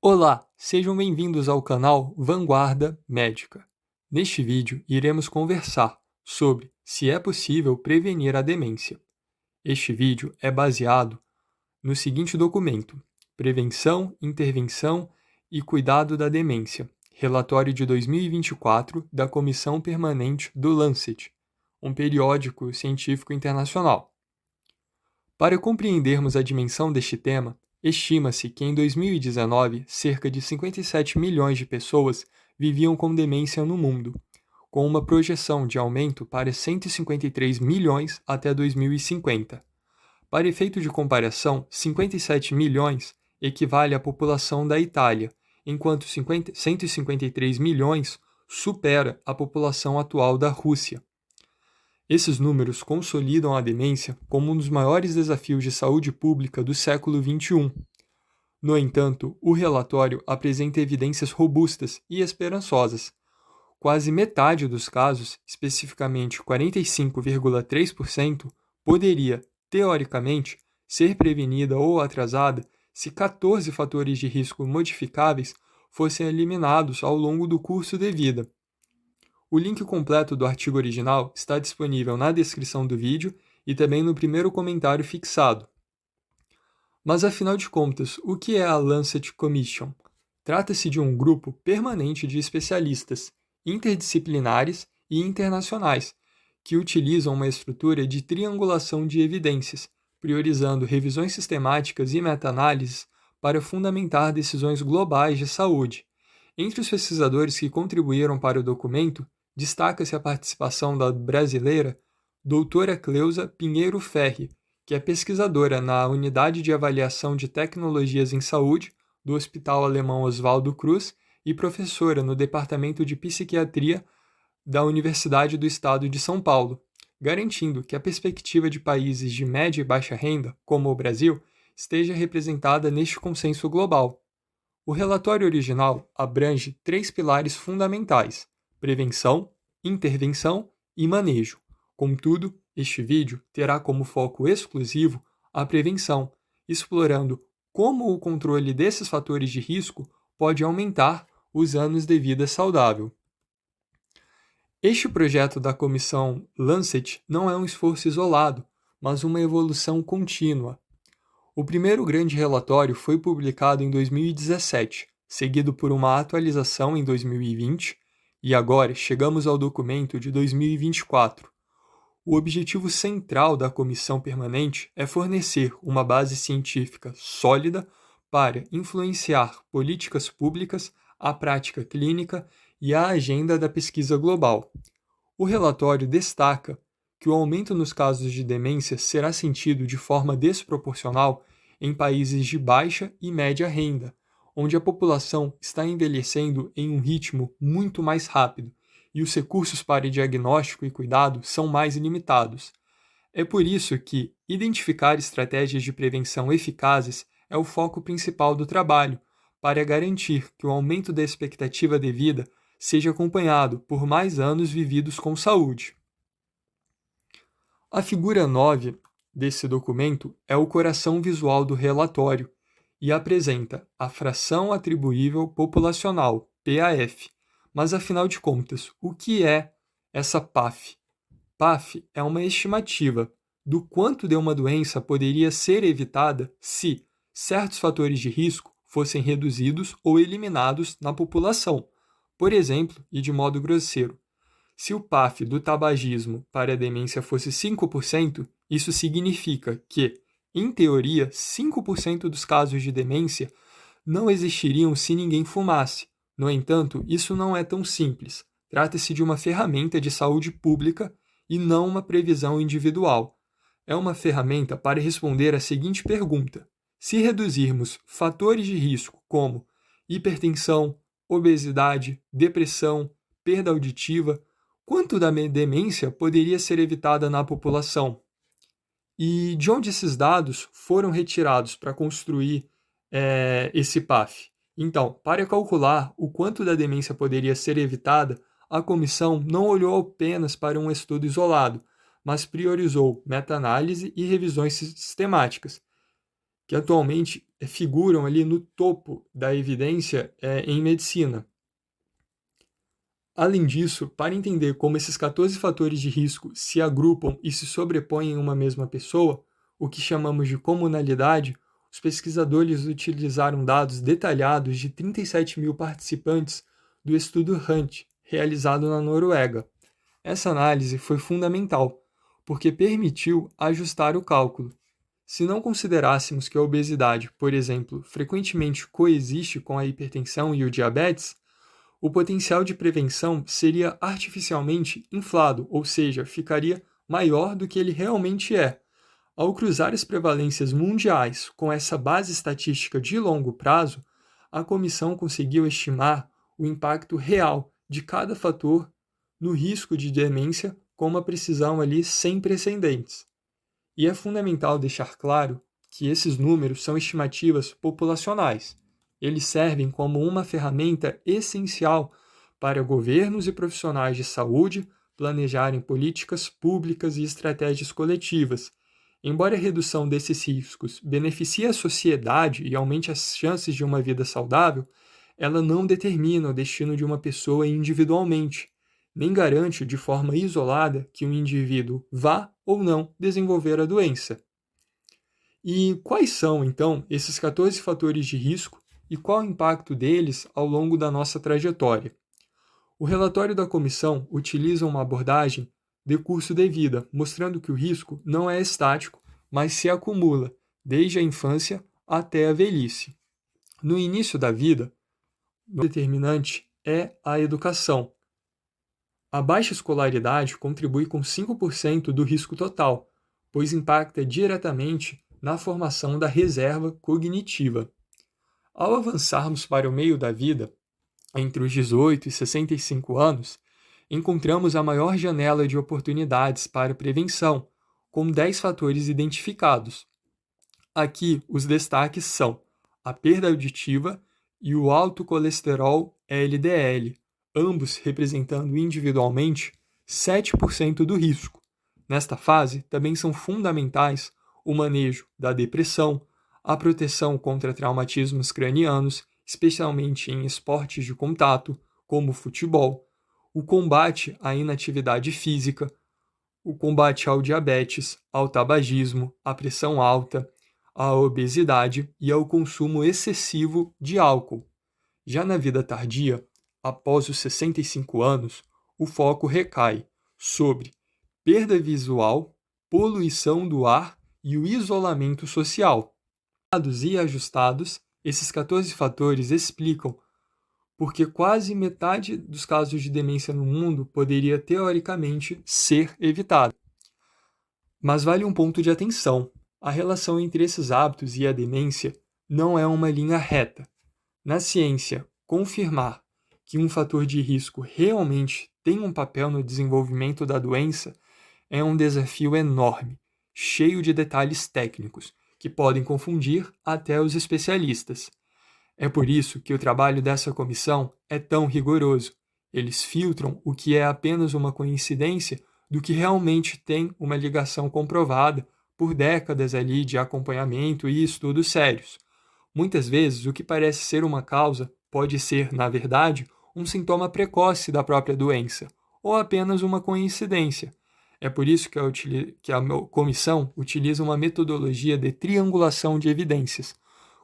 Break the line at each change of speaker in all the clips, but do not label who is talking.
Olá, sejam bem-vindos ao canal Vanguarda Médica. Neste vídeo, iremos conversar sobre se é possível prevenir a demência. Este vídeo é baseado no seguinte documento: Prevenção, Intervenção e Cuidado da Demência, relatório de 2024 da Comissão Permanente do Lancet, um periódico científico internacional. Para compreendermos a dimensão deste tema, estima-se que em 2019 cerca de 57 milhões de pessoas viviam com demência no mundo, com uma projeção de aumento para 153 milhões até 2050. Para efeito de comparação, 57 milhões equivale à população da Itália, enquanto 153 milhões supera a população atual da Rússia. Esses números consolidam a demência como um dos maiores desafios de saúde pública do século XXI. No entanto, o relatório apresenta evidências robustas e esperançosas. Quase metade dos casos, especificamente 45,3%, poderia, teoricamente, ser prevenida ou atrasada se 14 fatores de risco modificáveis fossem eliminados ao longo do curso de vida. O link completo do artigo original está disponível na descrição do vídeo e também no primeiro comentário fixado. Mas afinal de contas, o que é a Lancet Commission? Trata-se de um grupo permanente de especialistas, interdisciplinares e internacionais, que utilizam uma estrutura de triangulação de evidências, priorizando revisões sistemáticas e meta-análises para fundamentar decisões globais de saúde. Entre os pesquisadores que contribuíram para o documento, destaca-se a participação da brasileira doutora Cleusa Pinheiro Ferri, que é pesquisadora na Unidade de Avaliação de Tecnologias em Saúde do Hospital Alemão Oswaldo Cruz e professora no Departamento de Psiquiatria da Universidade do Estado de São Paulo, garantindo que a perspectiva de países de média e baixa renda, como o Brasil, esteja representada neste consenso global. O relatório original abrange 3 pilares fundamentais: prevenção, intervenção e manejo. Contudo, este vídeo terá como foco exclusivo a prevenção, explorando como o controle desses fatores de risco pode aumentar os anos de vida saudável. Este projeto da comissão Lancet não é um esforço isolado, mas uma evolução contínua. O primeiro grande relatório foi publicado em 2017, seguido por uma atualização em 2020, e agora chegamos ao documento de 2024. O objetivo central da comissão permanente é fornecer uma base científica sólida para influenciar políticas públicas, a prática clínica e a agenda da pesquisa global. O relatório destaca que o aumento nos casos de demência será sentido de forma desproporcional em países de baixa e média renda, onde a população está envelhecendo em um ritmo muito mais rápido e os recursos para diagnóstico e cuidado são mais limitados. É por isso que identificar estratégias de prevenção eficazes é o foco principal do trabalho, para garantir que o aumento da expectativa de vida seja acompanhado por mais anos vividos com saúde. A figura 9 desse documento é o coração visual do relatório e apresenta a fração atribuível populacional, PAF. Mas afinal de contas, o que é essa PAF? PAF é uma estimativa do quanto de uma doença poderia ser evitada se certos fatores de risco fossem reduzidos ou eliminados na população. Por exemplo, e de modo grosseiro, se o PAF do tabagismo para a demência fosse 5%, isso significa que, em teoria, 5% dos casos de demência não existiriam se ninguém fumasse. No entanto, isso não é tão simples. Trata-se de uma ferramenta de saúde pública e não uma previsão individual. É uma ferramenta para responder à seguinte pergunta: se reduzirmos fatores de risco como hipertensão, obesidade, depressão, perda auditiva, quanto da demência poderia ser evitada na população? E de onde esses dados foram retirados para construir esse PAF? Então, para calcular o quanto da demência poderia ser evitada, a comissão não olhou apenas para um estudo isolado, mas priorizou meta-análise e revisões sistemáticas. que atualmente figuram ali no topo da evidência em medicina. Além disso, para entender como esses 14 fatores de risco se agrupam e se sobrepõem em uma mesma pessoa, o que chamamos de comunalidade, os pesquisadores utilizaram dados detalhados de 37 mil participantes do estudo Hunt, realizado na Noruega. Essa análise foi fundamental, porque permitiu ajustar o cálculo. Se não considerássemos que a obesidade, por exemplo, frequentemente coexiste com a hipertensão e o diabetes, o potencial de prevenção seria artificialmente inflado, ou seja, ficaria maior do que ele realmente é. Ao cruzar as prevalências mundiais com essa base estatística de longo prazo, a comissão conseguiu estimar o impacto real de cada fator no risco de demência com uma precisão ali sem precedentes. E é fundamental deixar claro que esses números são estimativas populacionais. Eles servem como uma ferramenta essencial para governos e profissionais de saúde planejarem políticas públicas e estratégias coletivas. Embora a redução desses riscos beneficie a sociedade e aumente as chances de uma vida saudável, ela não determina o destino de uma pessoa individualmente, nem garante de forma isolada que um indivíduo vá ou não desenvolver a doença. E quais são, então, esses 14 fatores de risco e qual o impacto deles ao longo da nossa trajetória? O relatório da comissão utiliza uma abordagem de curso de vida, mostrando que o risco não é estático, mas se acumula desde a infância até a velhice. No início da vida, o determinante é a educação. A baixa escolaridade contribui com 5% do risco total, pois impacta diretamente na formação da reserva cognitiva. Ao avançarmos para o meio da vida, entre os 18 e 65 anos, encontramos a maior janela de oportunidades para prevenção, com 10 fatores identificados. Aqui, os destaques são a perda auditiva e o alto colesterol LDL, ambos representando individualmente 7% do risco. Nesta fase, também são fundamentais o manejo da depressão, a proteção contra traumatismos cranianos, especialmente em esportes de contato, como o futebol, o combate à inatividade física, o combate ao diabetes, ao tabagismo, à pressão alta, à obesidade e ao consumo excessivo de álcool. Já na vida tardia, após os 65 anos, o foco recai sobre perda visual, poluição do ar e o isolamento social. Dados e ajustados, esses 14 fatores explicam porque quase metade dos casos de demência no mundo poderia teoricamente ser evitada. Mas vale um ponto de atenção: a relação entre esses hábitos e a demência não é uma linha reta. Na ciência, confirmar que um fator de risco realmente tem um papel no desenvolvimento da doença é um desafio enorme, cheio de detalhes técnicos, que podem confundir até os especialistas. É por isso que o trabalho dessa comissão é tão rigoroso. Eles filtram o que é apenas uma coincidência do que realmente tem uma ligação comprovada por décadas ali de acompanhamento e estudos sérios. Muitas vezes, o que parece ser uma causa pode ser, na verdade, um sintoma precoce da própria doença, ou apenas uma coincidência. É por isso que a comissão utiliza uma metodologia de triangulação de evidências,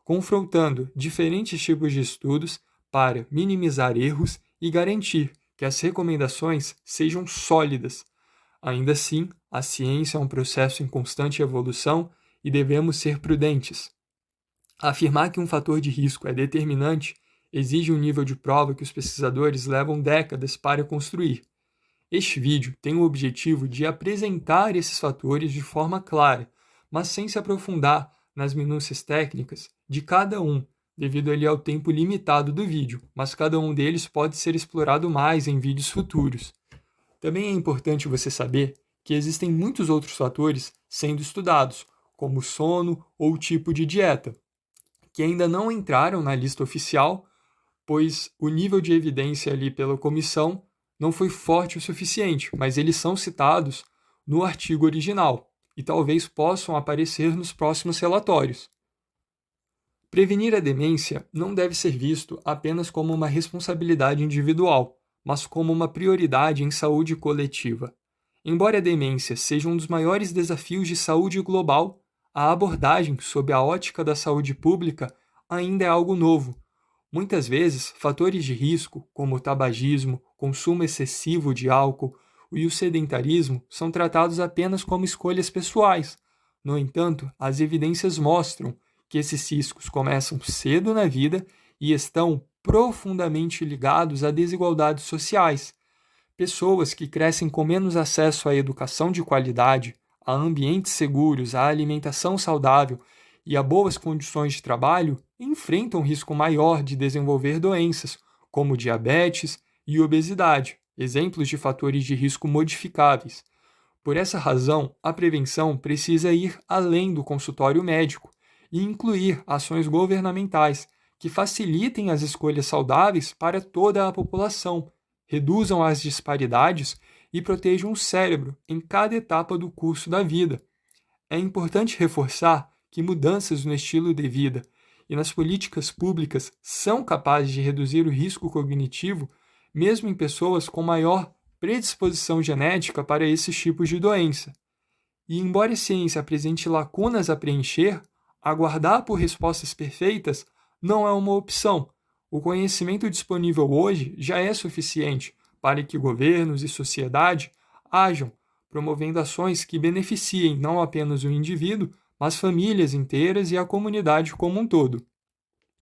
confrontando diferentes tipos de estudos para minimizar erros e garantir que as recomendações sejam sólidas. Ainda assim, a ciência é um processo em constante evolução e devemos ser prudentes. Afirmar que um fator de risco é determinante exige um nível de prova que os pesquisadores levam décadas para construir. Este vídeo tem o objetivo de apresentar esses fatores de forma clara, mas sem se aprofundar nas minúcias técnicas de cada um, devido ali ao tempo limitado do vídeo, mas cada um deles pode ser explorado mais em vídeos futuros. Também é importante você saber que existem muitos outros fatores sendo estudados, como sono ou tipo de dieta, que ainda não entraram na lista oficial, pois o nível de evidência ali pela comissão não foi forte o suficiente, mas eles são citados no artigo original e talvez possam aparecer nos próximos relatórios. Prevenir a demência não deve ser visto apenas como uma responsabilidade individual, mas como uma prioridade em saúde coletiva. Embora a demência seja um dos maiores desafios de saúde global, a abordagem sob a ótica da saúde pública ainda é algo novo. Muitas vezes, fatores de risco, como o tabagismo, consumo excessivo de álcool e o sedentarismo, são tratados apenas como escolhas pessoais. No entanto, as evidências mostram que esses riscos começam cedo na vida e estão profundamente ligados a desigualdades sociais. Pessoas que crescem com menos acesso à educação de qualidade, a ambientes seguros, à alimentação saudável e a boas condições de trabalho enfrentam risco maior de desenvolver doenças, como diabetes e obesidade, exemplos de fatores de risco modificáveis. Por essa razão, a prevenção precisa ir além do consultório médico e incluir ações governamentais que facilitem as escolhas saudáveis para toda a população, reduzam as disparidades e protejam o cérebro em cada etapa do curso da vida. É importante reforçar que mudanças no estilo de vida e nas políticas públicas são capazes de reduzir o risco cognitivo, mesmo em pessoas com maior predisposição genética para esses tipos de doença. E embora a ciência apresente lacunas a preencher, aguardar por respostas perfeitas não é uma opção. O conhecimento disponível hoje já é suficiente para que governos e sociedade ajam, promovendo ações que beneficiem não apenas o indivíduo, mas famílias inteiras e a comunidade como um todo.